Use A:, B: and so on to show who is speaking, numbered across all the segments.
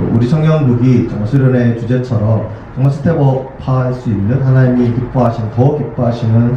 A: 또 우리 청년국이 정말 수련의 주제처럼 정말 스텝업할 수 있는 하나님이 기뻐하시는, 더 기뻐하시는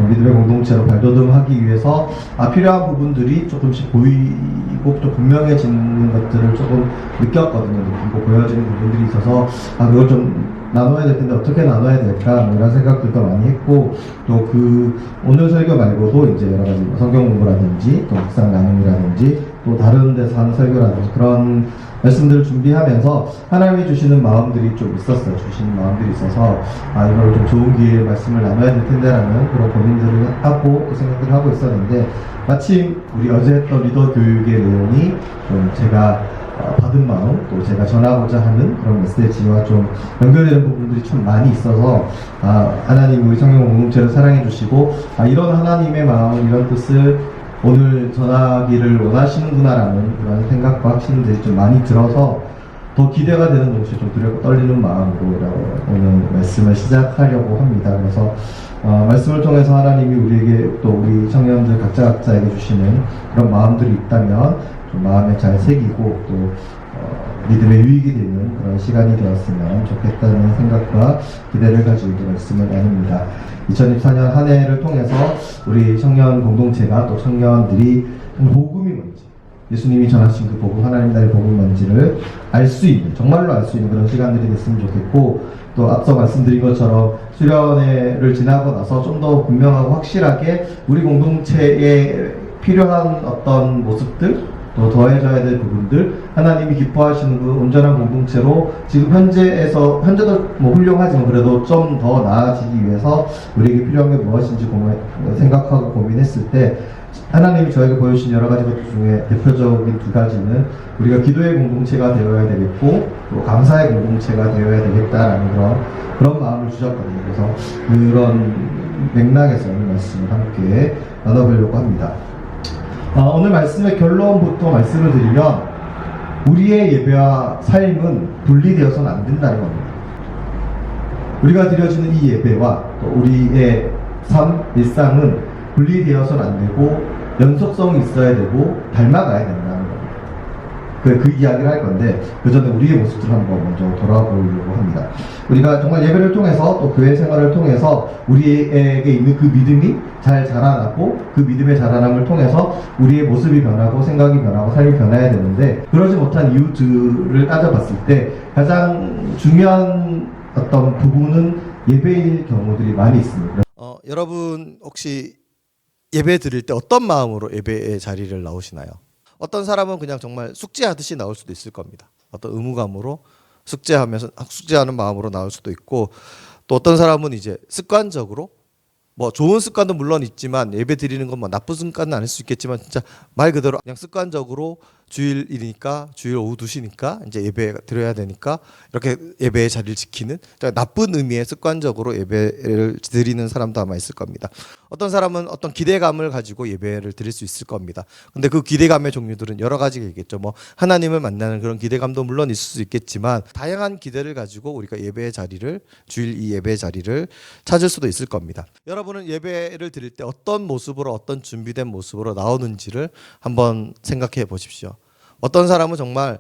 A: 믿음의 공동체로 발돋움하기 위해서 필요한 부분들이 조금씩 보이고 또 분명해지는 것들을 조금 느꼈거든요. 느끼고 보여지는 부분들이 있어서 그걸 좀 나눠야 될 텐데 어떻게 나눠야 될까 뭐 이런 생각들도 많이 했고, 또 그 오늘 설교 말고도 이제 여러 가지 성경 공부라든지 또 묵상 나눔이라든지 또 다른 데서 하는 설교라든지 그런 말씀들을 준비하면서 하나님이 주시는 마음들이 좀 있었어요. 주시는 마음들이 있어서 이걸 좀 좋은 기회에 말씀을 나눠야 될 텐데라는 그런 고민들을 하고 또 생각들을 하고 있었는데, 마침 우리 어제 했던 리더 교육의 내용이 좀 제가 받은 마음, 또 제가 전하고자 하는 그런 메시지와 좀 연결되는 부분들이 참 많이 있어서 하나님 우리 성경 공동체를 사랑해 주시고 이런 하나님의 마음, 이런 뜻을 오늘 전하기를 원하시는구나라는 그런 생각과 확신들이 좀 많이 들어서 더 기대가 되는 동시에 좀 두렵고 떨리는 마음으로 오늘 말씀을 시작하려고 합니다. 그래서 말씀을 통해서 하나님이 우리에게 또 우리 청년들 각자에게 주시는 그런 마음들이 있다면 좀 마음에 잘 새기고 또 믿음의 유익이 되는 그런 시간이 되었으면 좋겠다는 생각과 기대를 가지고 말씀을 나눕니다. 2024년 한 해를 통해서 우리 청년 공동체가 또 청년들이 복음이 뭔지, 예수님이 전하신 그 복음, 하나님 나라의 복음이 뭔지를 알 수 있는, 정말로 알 수 있는 그런 시간들이 됐으면 좋겠고, 또 앞서 말씀드린 것처럼 수련회를 지나고 나서 좀 더 분명하고 확실하게 우리 공동체에 필요한 어떤 모습들, 또 더해져야 될 부분들, 하나님이 기뻐하시는 그 온전한 공동체로 지금 현재도 뭐 훌륭하지만 그래도 좀 더 나아지기 위해서 우리에게 필요한 게 무엇인지 생각하고 고민했을 때 하나님이 저에게 보여주신 여러 가지 것 중에 대표적인 두 가지는 우리가 기도의 공동체가 되어야 되겠고 또 감사의 공동체가 되어야 되겠다라는 그런 마음을 주셨거든요. 그래서 그런 맥락에서 오늘 말씀을 함께 나눠보려고 합니다. 오늘 말씀의 결론부터 말씀을 드리면 우리의 예배와 삶은 분리되어서는 안 된다는 겁니다. 우리가 드려지는 이 예배와 또 우리의 삶, 일상은 분리되어서는 안 되고 연속성이 있어야 되고 닮아가야 된다는 겁니다. 그 이야기를 할 건데 그 전에 우리의 모습들을 한번 먼저 돌아보려고 합니다. 우리가 정말 예배를 통해서 또 교회 생활을 통해서 우리에게 있는 그 믿음이 잘 자라나고 그 믿음의 자라남을 통해서 우리의 모습이 변하고 생각이 변하고 삶이 변해야 되는데, 그러지 못한 이유들을 따져봤을 때 가장 중요한 어떤 부분은 예배일 경우들이 많이 있습니다.
B: 여러분 혹시 예배 드릴 때 어떤 마음으로 예배의 자리를 나오시나요? 어떤 사람은 그냥 정말 숙제하듯이 나올 수도 있을 겁니다. 어떤 의무감으로 숙제하는 마음으로 나올 수도 있고, 또 어떤 사람은 이제 습관적으로 뭐 좋은 습관도 물론 있지만 예배 드리는 건 뭐 나쁜 습관은 아닐 수 있겠지만 진짜 말 그대로 그냥 습관적으로 주일이니까 주일 오후 2시니까 이제 예배 드려야 되니까 이렇게 예배의 자리를 지키는, 나쁜 의미의 습관적으로 예배를 드리는 사람도 아마 있을 겁니다. 어떤 사람은 어떤 기대감을 가지고 예배를 드릴 수 있을 겁니다. 근데 그 기대감의 종류들은 여러 가지가 있겠죠. 뭐 하나님을 만나는 그런 기대감도 물론 있을 수 있겠지만 다양한 기대를 가지고 우리가 주일 이 예배의 자리를 찾을 수도 있을 겁니다. 여러분은 예배를 드릴 때 어떤 모습으로, 어떤 준비된 모습으로 나오는지를 한번 생각해 보십시오. 어떤 사람은 정말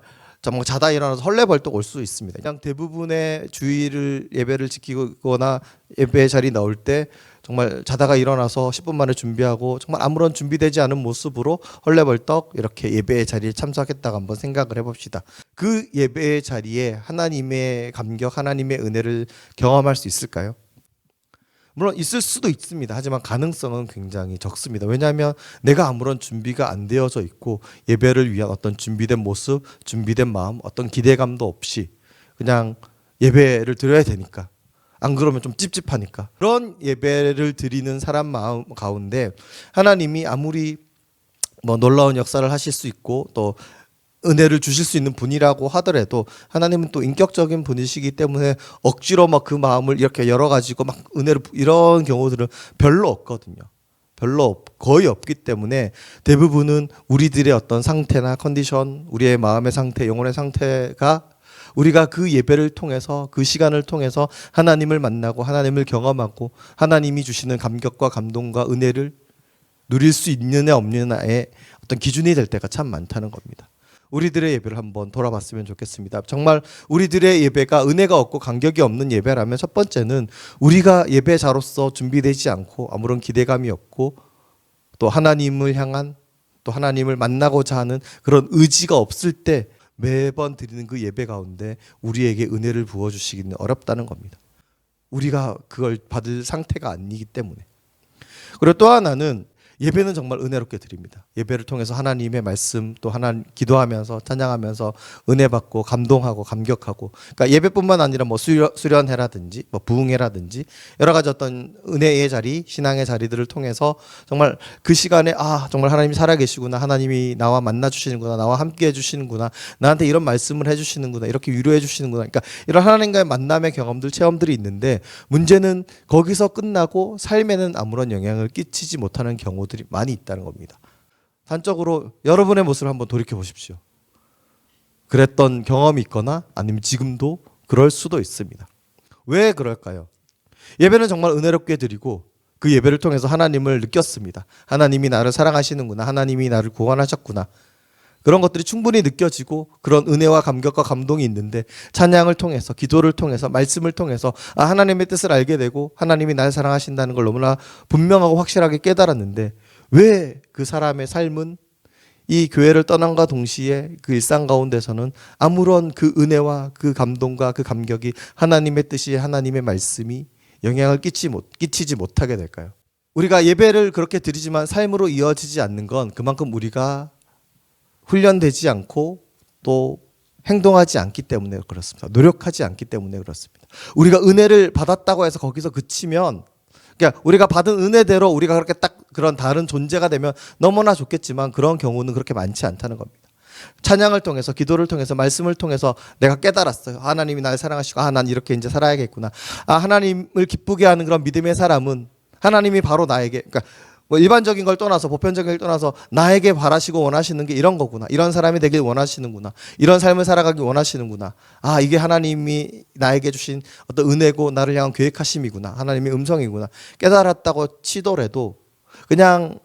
B: 자다 일어나서 헐레벌떡 올 수 있습니다. 그냥 대부분의 주일을 예배를 지키거나 예배 자리 나올 때 정말 자다가 일어나서 10분 만에 준비하고 정말 아무런 준비되지 않은 모습으로 헐레벌떡 이렇게 예배의 자리에 참석했다가 한번 생각을 해봅시다. 그 예배의 자리에 하나님의 감격, 하나님의 은혜를 경험할 수 있을까요? 물론 있을 수도 있습니다. 하지만 가능성은 굉장히 적습니다. 왜냐하면 내가 아무런 준비가 안 되어져 있고 예배를 위한 어떤 준비된 모습, 준비된 마음, 어떤 기대감도 없이 그냥 예배를 드려야 되니까, 안 그러면 좀 찝찝하니까, 그런 예배를 드리는 사람 마음 가운데 하나님이 아무리 뭐 놀라운 역사를 하실 수 있고 또 은혜를 주실 수 있는 분이라고 하더라도 하나님은 또 인격적인 분이시기 때문에 억지로 막 그 마음을 이렇게 열어가지고 막 은혜를, 이런 경우들은 별로 없거든요. 거의 없기 때문에 대부분은 우리들의 어떤 상태나 컨디션, 우리의 마음의 상태, 영혼의 상태가 우리가 그 예배를 통해서, 그 시간을 통해서 하나님을 만나고 하나님을 경험하고 하나님이 주시는 감격과 감동과 은혜를 누릴 수 있느냐 없느냐의 어떤 기준이 될 때가 참 많다는 겁니다. 우리들의 예배를 한번 돌아봤으면 좋겠습니다. 정말 우리들의 예배가 은혜가 없고 간격이 없는 예배라면 첫 번째는 우리가 예배자로서 준비되지 않고 아무런 기대감이 없고 또 하나님을 향한 또 하나님을 만나고자 하는 그런 의지가 없을 때 매번 드리는 그 예배 가운데 우리에게 은혜를 부어주시기는 어렵다는 겁니다. 우리가 그걸 받을 상태가 아니기 때문에. 그리고 또 하나는 예배는 정말 은혜롭게 드립니다. 예배를 통해서 하나님의 말씀 또 하나님 기도하면서 찬양하면서 은혜 받고 감동하고 감격하고, 그러니까 예배뿐만 아니라 뭐 수련회라든지 뭐 부흥회라든지 여러 가지 어떤 은혜의 자리, 신앙의 자리들을 통해서 정말 그 시간에 정말 하나님이 살아계시구나, 하나님이 나와 만나 주시는구나, 나와 함께 해주시는구나, 나한테 이런 말씀을 해주시는구나, 이렇게 위로해 주시는구나. 그러니까 이런 하나님과의 만남의 경험들, 체험들이 있는데 문제는 거기서 끝나고 삶에는 아무런 영향을 끼치지 못하는 경우들이 많이 있다는 겁니다. 단적으로 여러분의 모습을 한번 돌이켜 보십시오. 그랬던 경험이 있거나 아니면 지금도 그럴 수도 있습니다. 왜 그럴까요? 예배는 정말 은혜롭게 드리고 그 예배를 통해서 하나님을 느꼈습니다. 하나님이 나를 사랑하시는구나, 하나님이 나를 구원하셨구나, 그런 것들이 충분히 느껴지고 그런 은혜와 감격과 감동이 있는데 찬양을 통해서, 기도를 통해서, 말씀을 통해서 하나님의 뜻을 알게 되고 하나님이 나를 사랑하신다는 걸 너무나 분명하고 확실하게 깨달았는데 왜 그 사람의 삶은 이 교회를 떠난과 동시에 그 일상 가운데서는 아무런 그 은혜와 그 감동과 그 감격이, 하나님의 뜻이, 하나님의 말씀이 영향을 끼치지 못하게 될까요? 우리가 예배를 그렇게 드리지만 삶으로 이어지지 않는 건 그만큼 우리가 훈련되지 않고 또 행동하지 않기 때문에 그렇습니다. 노력하지 않기 때문에 그렇습니다. 우리가 은혜를 받았다고 해서 거기서 그치면, 그러니까 우리가 받은 은혜대로 우리가 그렇게 딱 그런 다른 존재가 되면 너무나 좋겠지만 그런 경우는 그렇게 많지 않다는 겁니다. 찬양을 통해서, 기도를 통해서, 말씀을 통해서 내가 깨달았어요. 하나님이 나를 사랑하시고 난 이렇게 이제 살아야겠구나. 하나님을 기쁘게 하는 그런 믿음의 사람은 하나님이 바로 나에게, 그러니까 뭐 일반적인 걸 떠나서, 보편적인 걸 떠나서 나에게 바라시고 원하시는 게 이런 거구나, 이런 사람이 되길 원하시는구나, 이런 삶을 살아가기 원하시는구나, 이게 하나님이 나에게 주신 어떤 은혜고 나를 향한 계획하심이구나, 하나님의 음성이구나 깨달았다고 치더라도 그냥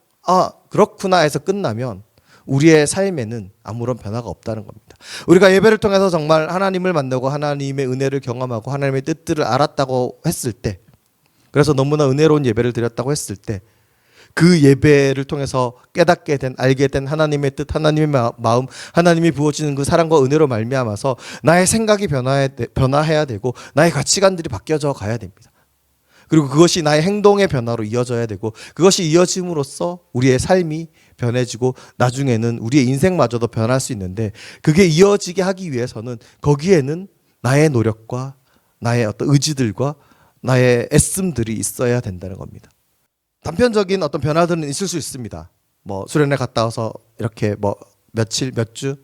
B: 그렇구나 해서 끝나면 우리의 삶에는 아무런 변화가 없다는 겁니다. 우리가 예배를 통해서 정말 하나님을 만나고 하나님의 은혜를 경험하고 하나님의 뜻들을 알았다고 했을 때, 그래서 너무나 은혜로운 예배를 드렸다고 했을 때 그 예배를 통해서 깨닫게 된, 알게 된 하나님의 뜻, 하나님의 마음, 하나님이 부어주는 그 사랑과 은혜로 말미암아서 나의 생각이 변화해야 되고 나의 가치관들이 바뀌어져 가야 됩니다. 그리고 그것이 나의 행동의 변화로 이어져야 되고 그것이 이어짐으로써 우리의 삶이 변해지고 나중에는 우리의 인생마저도 변할 수 있는데, 그게 이어지게 하기 위해서는 거기에는 나의 노력과 나의 어떤 의지들과 나의 애씀들이 있어야 된다는 겁니다. 단편적인 어떤 변화들은 있을 수 있습니다. 뭐 수련회 갔다 와서 이렇게 뭐 며칠, 몇 주.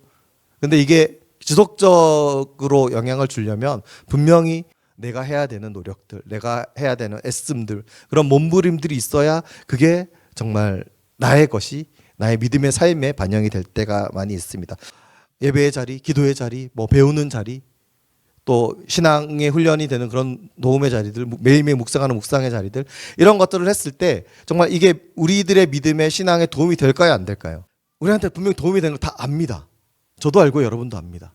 B: 근데 이게 지속적으로 영향을 주려면 분명히 내가 해야 되는 노력들, 내가 해야 되는 애씀들, 그런 몸부림들이 있어야 그게 정말 나의 것이, 나의 믿음의 삶에 반영이 될 때가 많이 있습니다. 예배의 자리, 기도의 자리, 뭐 배우는 자리, 또 신앙의 훈련이 되는 그런 도움의 자리들, 매일매일 묵상하는 묵상의 자리들, 이런 것들을 했을 때 정말 이게 우리들의 믿음의 신앙에 도움이 될까요, 안 될까요? 우리한테 분명히 도움이 되는 걸 다 압니다. 저도 알고 여러분도 압니다.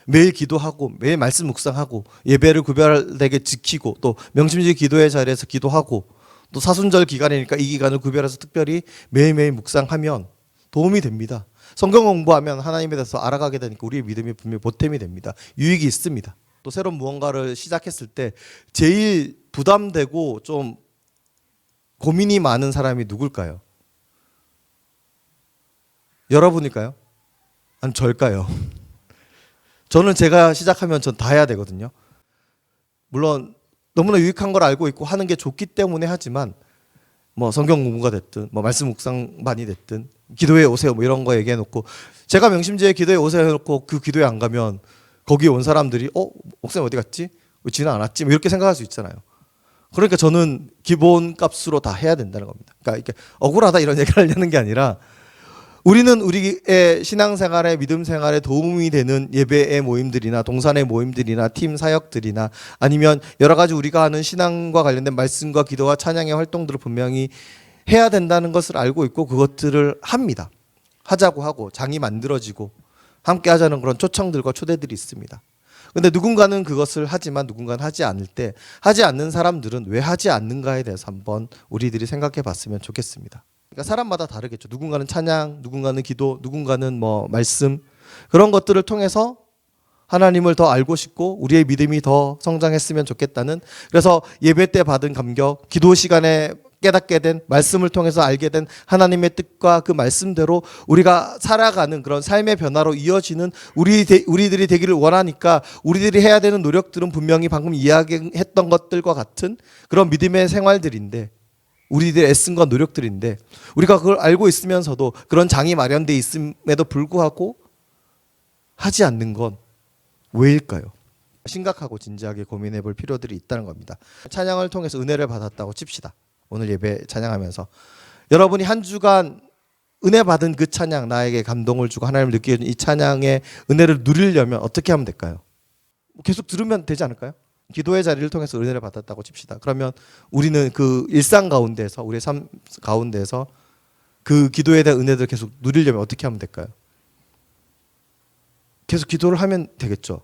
B: 매일 기도하고 매일 말씀 묵상하고 예배를 구별되게 지키고 또 명심지 기도의 자리에서 기도하고 또 사순절 기간이니까 이 기간을 구별해서 특별히 매일매일 묵상하면 도움이 됩니다. 성경 공부하면 하나님에 대해서 알아가게 되니까 우리의 믿음이 분명히 보탬이 됩니다. 유익이 있습니다. 또 새로운 무언가를 시작했을 때 제일 부담되고 좀 고민이 많은 사람이 누굴까요? 여러분일까요? 아니면 저일까요? 저는 제가 시작하면 전 다 해야 되거든요. 물론 너무나 유익한 걸 알고 있고 하는 게 좋기 때문에 하지만 뭐 성경 공부가 됐든 뭐 말씀 묵상반이 됐든 기도회 오세요 뭐 이런 거 얘기해 놓고 제가 명심지에 기도회 오세요 해놓고 그 기도회 안 가면 거기에 온 사람들이 목사님 어디 갔지? 왜 지는 않았지? 뭐 이렇게 생각할 수 있잖아요. 그러니까 저는 기본값으로 다 해야 된다는 겁니다. 그러니까 이렇게 억울하다 이런 얘기를 하려는 게 아니라 우리는 우리의 신앙생활에, 믿음생활에 도움이 되는 예배의 모임들이나 동산의 모임들이나 팀 사역들이나 아니면 여러 가지 우리가 하는 신앙과 관련된 말씀과 기도와 찬양의 활동들을 분명히 해야 된다는 것을 알고 있고 그것들을 합니다. 하자고 하고 장이 만들어지고 함께 하자는 그런 초청들과 초대들이 있습니다. 근데 누군가는 그것을 하지만 누군가는 하지 않을 때 하지 않는 사람들은 왜 하지 않는가에 대해서 한번 우리들이 생각해 봤으면 좋겠습니다. 그러니까 사람마다 다르겠죠. 누군가는 찬양, 누군가는 기도, 누군가는 뭐 말씀, 그런 것들을 통해서 하나님을 더 알고 싶고 우리의 믿음이 더 성장했으면 좋겠다는, 그래서 예배 때 받은 감격, 기도 시간에 깨닫게 된, 말씀을 통해서 알게 된 하나님의 뜻과 그 말씀대로 우리가 살아가는 그런 삶의 변화로 이어지는 우리들이 되기를 원하니까 우리들이 해야 되는 노력들은 분명히 방금 이야기했던 것들과 같은 그런 믿음의 생활들인데, 우리들의 애씀과 노력들인데, 우리가 그걸 알고 있으면서도 그런 장이 마련되어 있음에도 불구하고 하지 않는 건 왜일까요? 심각하고 진지하게 고민해 볼 필요들이 있다는 겁니다. 찬양을 통해서 은혜를 받았다고 칩시다. 오늘 예배 찬양하면서 여러분이 한 주간 은혜 받은 그 찬양, 나에게 감동을 주고 하나님을 느끼게 해준 이 찬양의 은혜를 누리려면 어떻게 하면 될까요? 계속 들으면 되지 않을까요? 기도의 자리를 통해서 은혜를 받았다고 칩시다. 그러면 우리는 그 일상 가운데서, 우리의 삶 가운데서 그 기도에 대한 은혜들을 계속 누리려면 어떻게 하면 될까요? 계속 기도를 하면 되겠죠.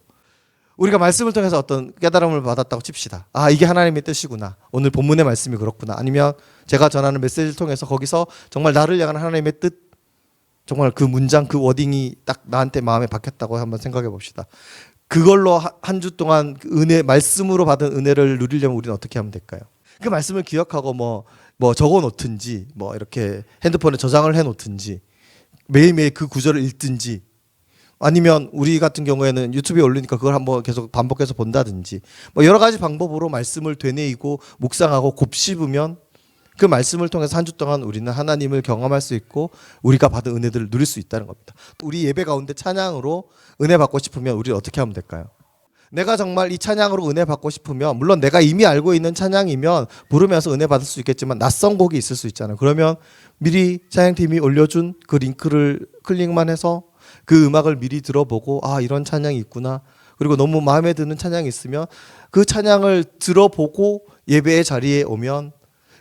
B: 우리가 말씀을 통해서 어떤 깨달음을 받았다고 칩시다. 아, 이게 하나님의 뜻이구나. 오늘 본문의 말씀이 그렇구나. 아니면 제가 전하는 메시지를 통해서 거기서 정말 나를 향한 하나님의 뜻, 정말 그 문장, 그 워딩이 딱 나한테 마음에 박혔다고 한번 생각해 봅시다. 그걸로 한 주 동안 은혜, 말씀으로 받은 은혜를 누리려면 우리는 어떻게 하면 될까요? 그 말씀을 기억하고 뭐 적어 놓든지, 뭐 이렇게 핸드폰에 저장을 해 놓든지, 매일매일 그 구절을 읽든지, 아니면 우리 같은 경우에는 유튜브에 올리니까 그걸 한번 계속 반복해서 본다든지, 뭐 여러 가지 방법으로 말씀을 되뇌이고 묵상하고 곱씹으면 그 말씀을 통해서 한 주 동안 우리는 하나님을 경험할 수 있고 우리가 받은 은혜들을 누릴 수 있다는 겁니다. 우리 예배 가운데 찬양으로 은혜 받고 싶으면 우리는 어떻게 하면 될까요? 내가 정말 이 찬양으로 은혜 받고 싶으면, 물론 내가 이미 알고 있는 찬양이면 부르면서 은혜 받을 수 있겠지만 낯선 곡이 있을 수 있잖아요. 그러면 미리 찬양팀이 올려준 그 링크를 클릭만 해서 그 음악을 미리 들어보고, 아, 이런 찬양이 있구나. 그리고 너무 마음에 드는 찬양이 있으면 그 찬양을 들어보고 예배의 자리에 오면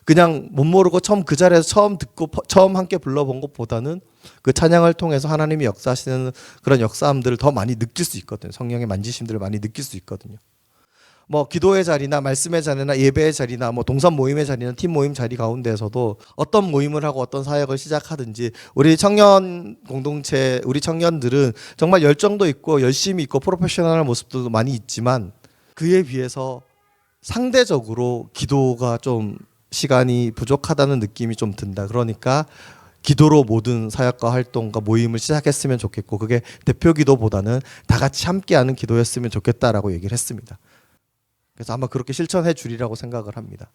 B: 그냥 못 모르고 처음 그 자리에서 처음 듣고 처음 함께 불러본 것보다는 그 찬양을 통해서 하나님이 역사하시는 그런 역사함들을 더 많이 느낄 수 있거든요. 성령의 만지심들을 많이 느낄 수 있거든요. 뭐 기도의 자리나 말씀의 자리나 예배의 자리나 뭐 동산 모임의 자리나 팀 모임 자리 가운데에서도 어떤 모임을 하고 어떤 사역을 시작하든지 우리 청년 공동체, 우리 청년들은 정말 열정도 있고 열심히 있고 프로페셔널한 모습도 많이 있지만 그에 비해서 상대적으로 기도가 좀 시간이 부족하다는 느낌이 좀 든다. 그러니까 기도로 모든 사역과 활동과 모임을 시작했으면 좋겠고, 그게 대표 기도보다는 다 같이 함께하는 기도였으면 좋겠다라고 얘기를 했습니다. 그래서 아마 그렇게 실천해 주리라고 생각을 합니다.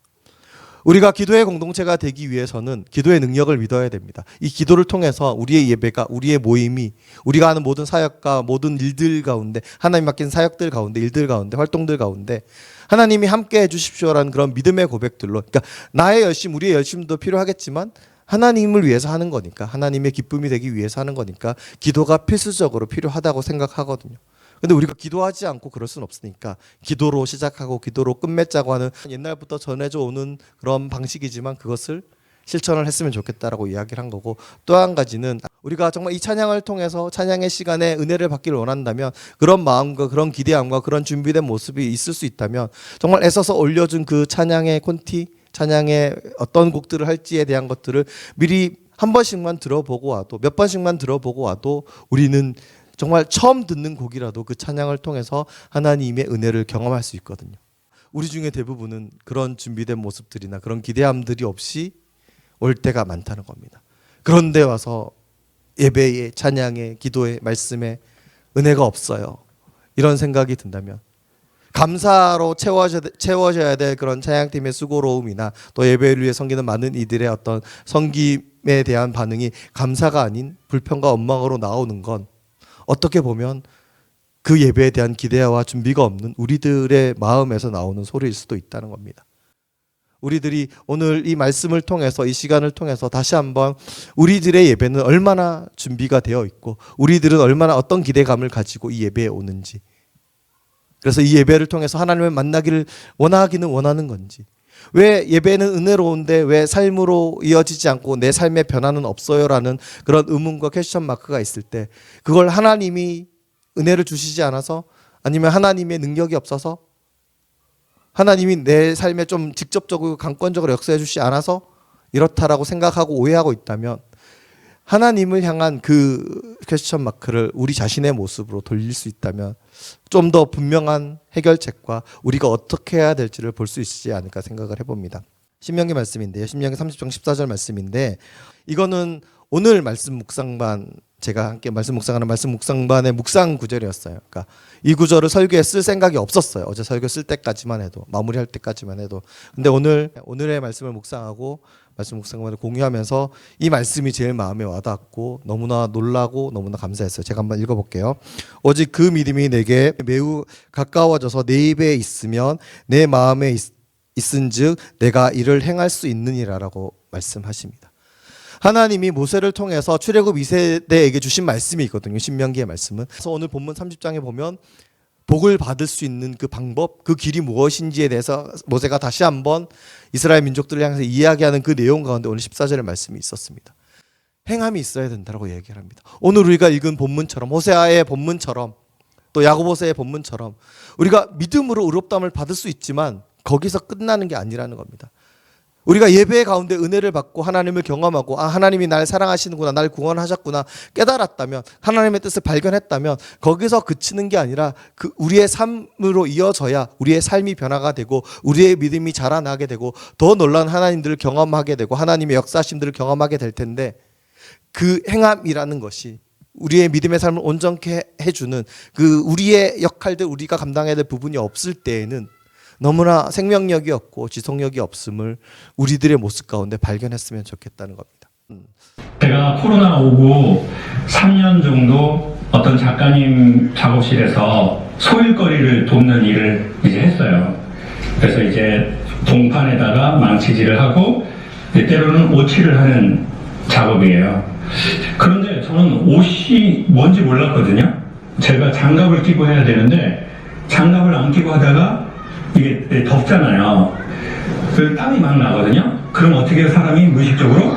B: 우리가 기도의 공동체가 되기 위해서는 기도의 능력을 믿어야 됩니다. 이 기도를 통해서 우리의 예배가, 우리의 모임이, 우리가 하는 모든 사역과 모든 일들 가운데, 하나님 맡긴 사역들 가운데, 일들 가운데, 활동들 가운데 하나님이 함께 해주십시오라는 그런 믿음의 고백들로, 그러니까 나의 열심, 우리의 열심도 필요하겠지만 하나님을 위해서 하는 거니까, 하나님의 기쁨이 되기 위해서 하는 거니까 기도가 필수적으로 필요하다고 생각하거든요. 근데 우리가 기도하지 않고 그럴 수는 없으니까 기도로 시작하고 기도로 끝맺자고 하는 옛날부터 전해져 오는 그런 방식이지만 그것을 실천을 했으면 좋겠다라고 이야기를 한 거고, 또 한 가지는 우리가 정말 이 찬양을 통해서 찬양의 시간에 은혜를 받기를 원한다면 그런 마음과 그런 기대함과 그런 준비된 모습이 있을 수 있다면 정말 애써서 올려준 그 찬양의 콘티, 찬양의 어떤 곡들을 할지에 대한 것들을 미리 한 번씩만 들어보고 와도, 몇 번씩만 들어보고 와도 우리는 정말 처음 듣는 곡이라도 그 찬양을 통해서 하나님의 은혜를 경험할 수 있거든요. 우리 중에 대부분은 그런 준비된 모습들이나 그런 기대함들이 없이 올 때가 많다는 겁니다. 그런데 와서 예배에, 찬양에, 기도에, 말씀에 은혜가 없어요. 이런 생각이 든다면 감사로 채워져야 될 그런 찬양팀의 수고로움이나 또 예배를 위해 섬기는 많은 이들의 어떤 섬김에 대한 반응이 감사가 아닌 불평과 원망으로 나오는 건 어떻게 보면 그 예배에 대한 기대와 준비가 없는 우리들의 마음에서 나오는 소리일 수도 있다는 겁니다. 우리들이 오늘 이 말씀을 통해서, 이 시간을 통해서 다시 한번 우리들의 예배는 얼마나 준비가 되어 있고 우리들은 얼마나 어떤 기대감을 가지고 이 예배에 오는지, 그래서 이 예배를 통해서 하나님을 만나기를 원하기는 원하는 건지, 왜 예배는 은혜로운데 왜 삶으로 이어지지 않고 내 삶의 변화는 없어요라는 그런 의문과 퀘스천 마크가 있을 때 그걸 하나님이 은혜를 주시지 않아서 아니면 하나님의 능력이 없어서 하나님이 내 삶에 좀 직접적으로 강권적으로 역사해 주시지 않아서 이렇다라고 생각하고 오해하고 있다면 하나님을 향한 그 퀘스천 마크를 우리 자신의 모습으로 돌릴 수 있다면 좀 더 분명한 해결책과 우리가 어떻게 해야 될지를 볼 수 있지 않을까 생각을 해봅니다. 신명기 말씀인데요. 신명기 30장 14절 말씀인데 이거는 오늘 말씀 묵상반 제가 함께 말씀 묵상하는 말씀 묵상반의 묵상 구절이었어요. 그러니까 이 구절을 설교에 쓸 생각이 없었어요. 어제 설교 쓸 때까지만 해도 마무리할 때까지만 해도. 근데 오늘의 말씀을 묵상하고 말씀 묵상반을 공유하면서 이 말씀이 제일 마음에 와닿았고 너무나 놀라고 너무나 감사했어요. 제가 한번 읽어볼게요. 오직 그 믿음이 내게 매우 가까워져서 내 입에 있으면 내 마음에 있은즉 내가 이를 행할 수 있느니라라고 말씀하십니다. 하나님이 모세를 통해서 출애굽 2세대에게 주신 말씀이 있거든요. 신명기의 말씀은. 그래서 오늘 본문 30장에 보면 복을 받을 수 있는 그 방법, 그 길이 무엇인지에 대해서 모세가 다시 한번 이스라엘 민족들을 향해서 이야기하는 그 내용 가운데 오늘 14절의 말씀이 있었습니다. 행함이 있어야 된다고 얘기를 합니다. 오늘 우리가 읽은 본문처럼 호세아의 본문처럼 또 야고보서의 본문처럼 우리가 믿음으로 의롭다함을 받을 수 있지만 거기서 끝나는 게 아니라는 겁니다. 우리가 예배 가운데 은혜를 받고 하나님을 경험하고 하나님이 날 사랑하시는구나, 날 구원하셨구나 깨달았다면 하나님의 뜻을 발견했다면 거기서 그치는 게 아니라 그 우리의 삶으로 이어져야 우리의 삶이 변화가 되고 우리의 믿음이 자라나게 되고 더 놀라운 하나님들을 경험하게 되고 하나님의 역사심들을 경험하게 될 텐데 그 행함이라는 것이 우리의 믿음의 삶을 온전케 해주는 그 우리의 역할들 우리가 감당해야 될 부분이 없을 때에는 너무나 생명력이 없고 지속력이 없음을 우리들의 모습 가운데 발견했으면 좋겠다는 겁니다.
C: 제가 코로나 오고 3년 정도 어떤 작가님 작업실에서 소일거리를 돕는 일을 이제 했어요. 그래서 이제 동판에다가 망치질을 하고 때로는 오칠을 하는 작업이에요. 그런데 저는 옷이 뭔지 몰랐거든요. 제가 장갑을 끼고 해야 되는데 장갑을 안 끼고 하다가 이게 덥잖아요. 그 땀이 막 나거든요. 그럼 어떻게 해요? 사람이 무의식적으로?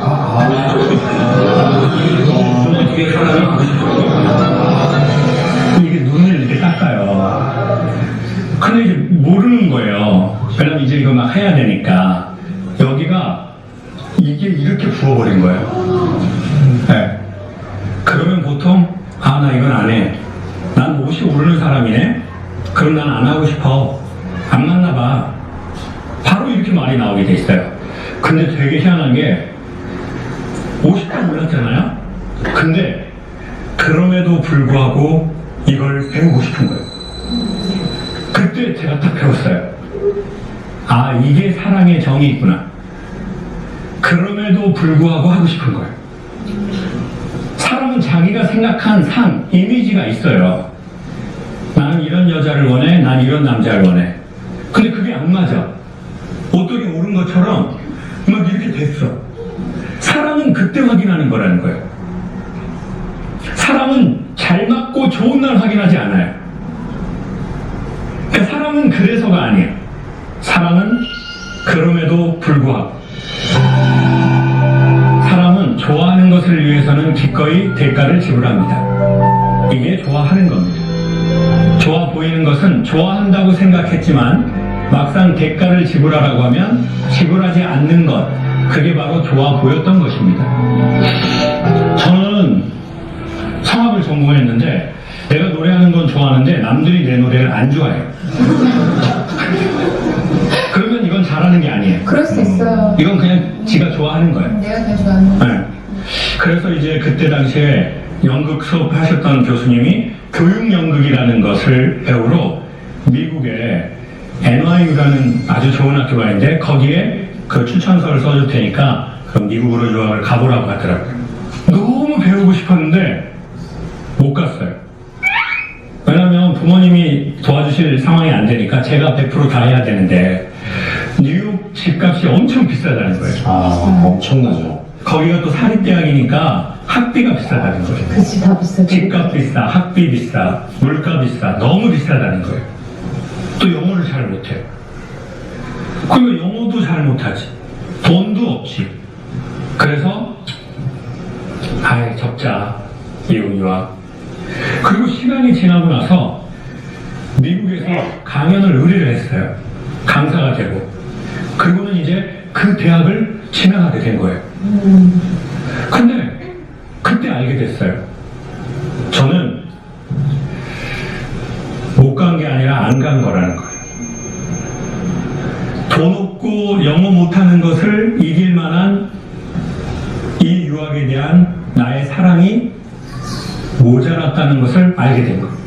C: 어떻게 사람이 무의식적으로? 이게 눈을 이렇게 닦아요. 근데 이제 모르는 거예요. 왜냐면 이제 이거 막 해야 되니까. 여기가 이게 이렇게 부어버린 거예요. 네. 그러면 보통 나 이건 안 해. 난 옷이 오르는 사람이네. 그럼 난 안 하고 싶어. 안 맞나 봐. 바로 이렇게 말이 나오게 돼 있어요. 근데 되게 희한한 게 50도 몰랐잖아요. 근데 그럼에도 불구하고 이걸 배우고 싶은 거예요. 그때 제가 딱 배웠어요. 이게 사랑의 정이 있구나. 그럼에도 불구하고 하고 싶은 거예요. 사람은 자기가 생각한 상, 이미지가 있어요. 나는 이런 여자를 원해, 난 이런 남자를 원해. 근데 그게 안 맞아. 오돌이 오른 것처럼 막 이렇게 됐어. 사랑은 그때 확인하는 거라는 거예요. 사랑은 잘 맞고 좋은 날 확인하지 않아요. 그러니까 사랑은 그래서가 아니에요. 사랑은 그럼에도 불구하고. 사람은 좋아하는 것을 위해서는 기꺼이 대가를 지불합니다. 이게 좋아하는 겁니다. 좋아 보이는 것은 좋아한다고 생각했지만 막상 대가를 지불하라고 하면 지불하지 않는 것, 그게 바로 좋아 보였던 것입니다. 저는 성악을 전공했는데 내가 노래하는 건 좋아하는데 남들이 내 노래를 안 좋아해요. 그러면 이건 잘하는 게 아니에요.
D: 그럴 수 있어요.
C: 이건 그냥 지가 좋아하는 거예요.
D: 내가 더 좋아하는 거예요.
C: 네. 그래서 이제 그때 당시에 연극 수업 하셨던 교수님이 교육연극이라는 것을 배우러 미국에 NYU라는 아주 좋은 학교가 있는데 거기에 그 추천서를 써줄 테니까 그럼 미국으로 유학을 가보라고 하더라고요. 너무 배우고 싶었는데 못 갔어요. 왜냐면 부모님이 도와주실 상황이 안 되니까 제가 100% 다 해야 되는데 뉴욕 집값이 엄청 비싸다는 거예요.
E: 엄청나죠.
C: 거기가 또 사립대학이니까 학비가 비싸다는 거예요.
D: 그치, 다 비싸죠.
C: 집값 비싸, 학비 비싸, 물가 비싸, 너무 비싸다는 거예요. 또 영어를 잘 못해요. 그리고 영어도 잘 못하지. 돈도 없지. 그래서 아예 접자. 미국 유학. 그리고 시간이 지나고 나서 미국에서 강연을 의뢰를 했어요. 강사가 되고. 그리고는 이제 그 대학을 진학하게 된 거예요. 근데 그때 알게 됐어요. 저는 못 간 게 아니라 안 간 거라는 거예요. 돈 없고 영어 못하는 것을 이길 만한 이 유학에 대한 나의 사랑이 모자랐다는 것을 알게 된 거예요.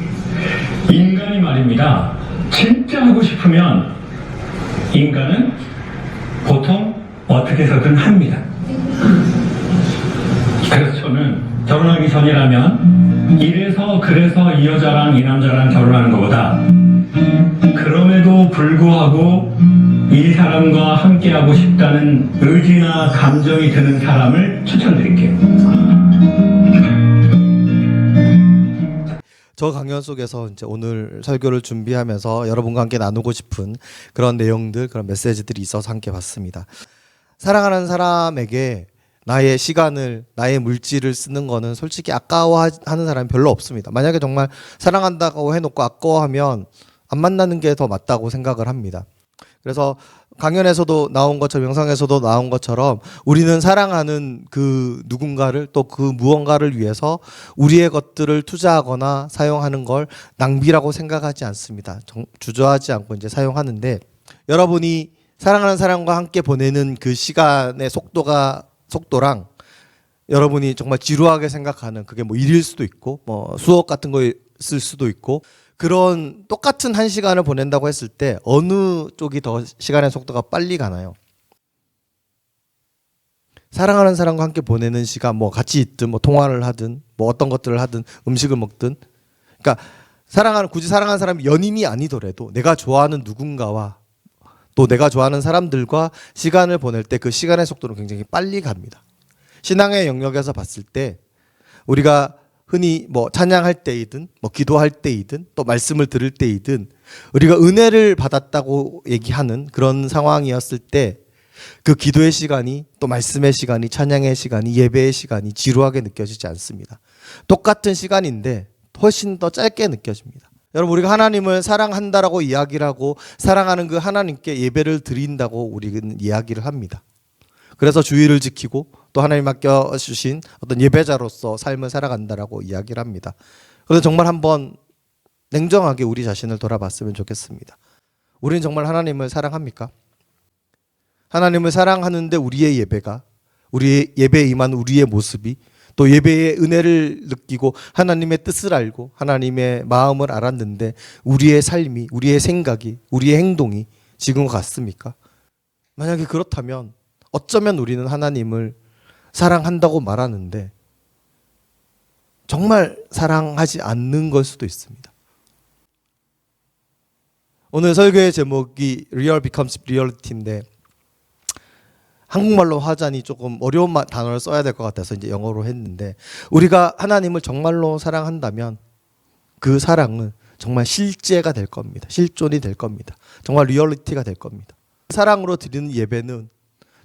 C: 인간이 말입니다. 진짜 하고 싶으면 인간은 보통 어떻게 해서든 합니다. 그래서 저는 결혼하기 전이라면 이래서 그래서 이 여자랑 이 남자랑 결혼하는 것보다 그럼에도 불구하고 이 사람과 함께하고 싶다는 의지나 감정이 드는 사람을 추천드릴게요.
B: 저 강연 속에서 이제 오늘 설교를 준비하면서 여러분과 함께 나누고 싶은 그런 내용들, 그런 메시지들이 있어서 함께 봤습니다. 사랑하는 사람에게 나의 시간을, 나의 물질을 쓰는 거는 솔직히 아까워하는 사람이 별로 없습니다. 만약에 정말 사랑한다고 해놓고 아까워하면 안 만나는 게 더 맞다고 생각을 합니다. 그래서 강연에서도 나온 것처럼, 영상에서도 나온 것처럼 우리는 사랑하는 그 누군가를, 또 그 무언가를 위해서 우리의 것들을 투자하거나 사용하는 걸 낭비라고 생각하지 않습니다. 주저하지 않고 이제 사용하는데, 여러분이 사랑하는 사람과 함께 보내는 그 시간의 속도랑 여러분이 정말 지루하게 생각하는, 그게 뭐 일일 수도 있고 뭐 수업 같은 거일 수도 있고, 그런 똑같은 한 시간을 보낸다고 했을 때 어느 쪽이 더 시간의 속도가 빨리 가나요? 사랑하는 사람과 함께 보내는 시간, 뭐 같이 있든 뭐 통화를 하든 뭐 어떤 것들을 하든 음식을 먹든, 그러니까 굳이 사랑하는 사람이 연인이 아니더라도 내가 좋아하는 누군가와 또 내가 좋아하는 사람들과 시간을 보낼 때 그 시간의 속도는 굉장히 빨리 갑니다. 신앙의 영역에서 봤을 때 우리가 흔히 뭐 찬양할 때이든 뭐 기도할 때이든 또 말씀을 들을 때이든 우리가 은혜를 받았다고 얘기하는 그런 상황이었을 때 그 기도의 시간이, 또 말씀의 시간이, 찬양의 시간이, 예배의 시간이 지루하게 느껴지지 않습니다. 똑같은 시간인데 훨씬 더 짧게 느껴집니다. 여러분, 우리가 하나님을 사랑한다라고 이야기를 하고 사랑하는 그 하나님께 예배를 드린다고 우리는 이야기를 합니다. 그래서 주의를 지키고 또 하나님 맡겨주신 어떤 예배자로서 삶을 살아간다라고 이야기를 합니다. 그래서 정말 한번 냉정하게 우리 자신을 돌아봤으면 좋겠습니다. 우리는 정말 하나님을 사랑합니까? 하나님을 사랑하는데 우리의 예배가, 우리의 예배에 임한 우리의 모습이, 또 예배의 은혜를 느끼고 하나님의 뜻을 알고 하나님의 마음을 알았는데 우리의 삶이, 우리의 생각이, 우리의 행동이 지금과 같습니까? 만약에 그렇다면 어쩌면 우리는 하나님을 사랑한다고 말하는데 정말 사랑하지 않는 걸 수도 있습니다. 오늘 설교의 제목이 Real Becomes Reality인데 한국말로 하자니 조금 어려운 단어를 써야 될 것 같아서 이제 영어로 했는데, 우리가 하나님을 정말로 사랑한다면 그 사랑은 정말 실제가 될 겁니다. 실존이 될 겁니다. 정말 리얼리티가 될 겁니다. 사랑으로 드리는 예배는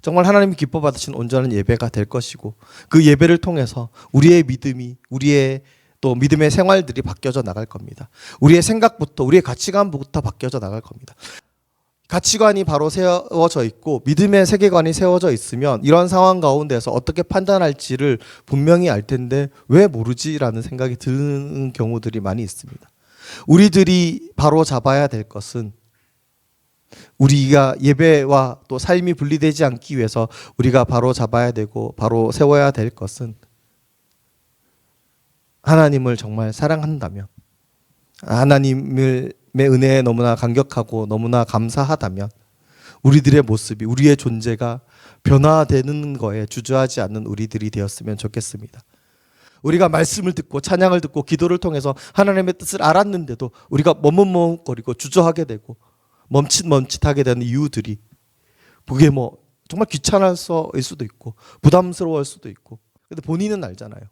B: 정말 하나님이 기뻐 받으신 온전한 예배가 될 것이고, 그 예배를 통해서 우리의 믿음이, 우리의 또 믿음의 생활들이 바뀌어져 나갈 겁니다. 우리의 생각부터, 우리의 가치관부터 바뀌어져 나갈 겁니다. 가치관이 바로 세워져 있고 믿음의 세계관이 세워져 있으면 이런 상황 가운데서 어떻게 판단할지를 분명히 알 텐데 왜 모르지라는 생각이 드는 경우들이 많이 있습니다. 우리들이 바로 잡아야 될 것은, 우리가 예배와 또 삶이 분리되지 않기 위해서 우리가 바로 잡아야 되고 바로 세워야 될 것은, 하나님을 정말 사랑한다면, 하나님의 은혜에 너무나 감격하고 너무나 감사하다면 우리들의 모습이, 우리의 존재가 변화되는 거에 주저하지 않는 우리들이 되었으면 좋겠습니다. 우리가 말씀을 듣고 찬양을 듣고 기도를 통해서 하나님의 뜻을 알았는데도 우리가 머뭇머뭇거리고 주저하게 되고 멈칫멈칫하게 되는 이유들이, 그게 뭐 정말 귀찮을 수도 있고 부담스러울 수도 있고, 근데 본인은 알잖아요.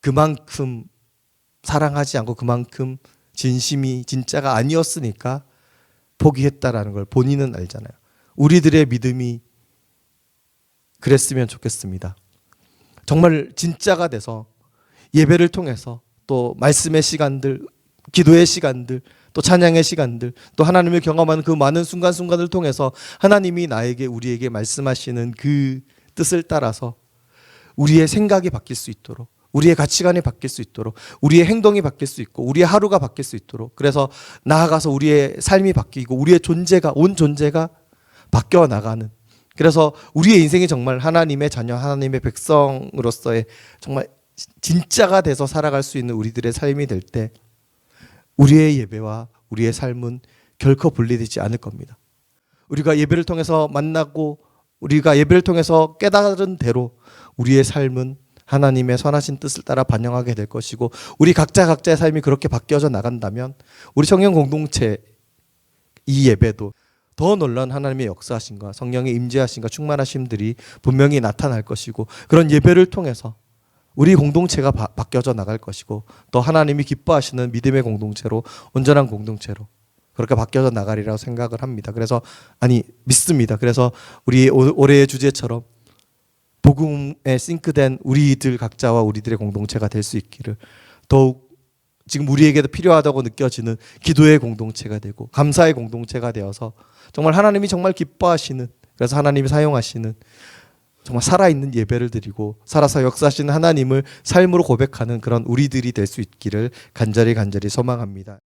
B: 그만큼 사랑하지 않고 그만큼 진심이 진짜가 아니었으니까 포기했다라는 걸 본인은 알잖아요. 우리들의 믿음이 그랬으면 좋겠습니다. 정말 진짜가 돼서 예배를 통해서 또 말씀의 시간들, 기도의 시간들, 또 찬양의 시간들, 또 하나님을 경험하는 그 많은 순간순간을 통해서 하나님이 나에게 우리에게 말씀하시는 그 뜻을 따라서 우리의 생각이 바뀔 수 있도록, 우리의 가치관이 바뀔 수 있도록, 우리의 행동이 바뀔 수 있고 우리의 하루가 바뀔 수 있도록, 그래서 나아가서 우리의 삶이 바뀌고 우리의 존재가, 온 존재가 바뀌어 나가는, 그래서 우리의 인생이 정말 하나님의 자녀, 하나님의 백성으로서의 정말 진짜가 돼서 살아갈 수 있는 우리들의 삶이 될 때 우리의 예배와 우리의 삶은 결코 분리되지 않을 겁니다. 우리가 예배를 통해서 만나고 우리가 예배를 통해서 깨달은 대로 우리의 삶은 하나님의 선하신 뜻을 따라 반영하게 될 것이고, 우리 각자의 삶이 그렇게 바뀌어져 나간다면 우리 청년 공동체 이 예배도 더 놀라운 하나님의 역사하심과 성령의 임재하심과 충만하심들이 분명히 나타날 것이고, 그런 예배를 통해서 우리 공동체가 바뀌어져 나갈 것이고, 또 하나님이 기뻐하시는 믿음의 공동체로, 온전한 공동체로 그렇게 바뀌어져 나가리라고 생각을 합니다. 그래서 믿습니다. 그래서 우리 올해의 주제처럼 복음에 싱크된 우리들 각자와 우리들의 공동체가 될 수 있기를, 더욱 지금 우리에게도 필요하다고 느껴지는 기도의 공동체가 되고 감사의 공동체가 되어서 정말 하나님이 정말 기뻐하시는, 그래서 하나님이 사용하시는 정말 살아있는 예배를 드리고 살아서 역사하시는 하나님을 삶으로 고백하는 그런 우리들이 될 수 있기를 간절히 소망합니다.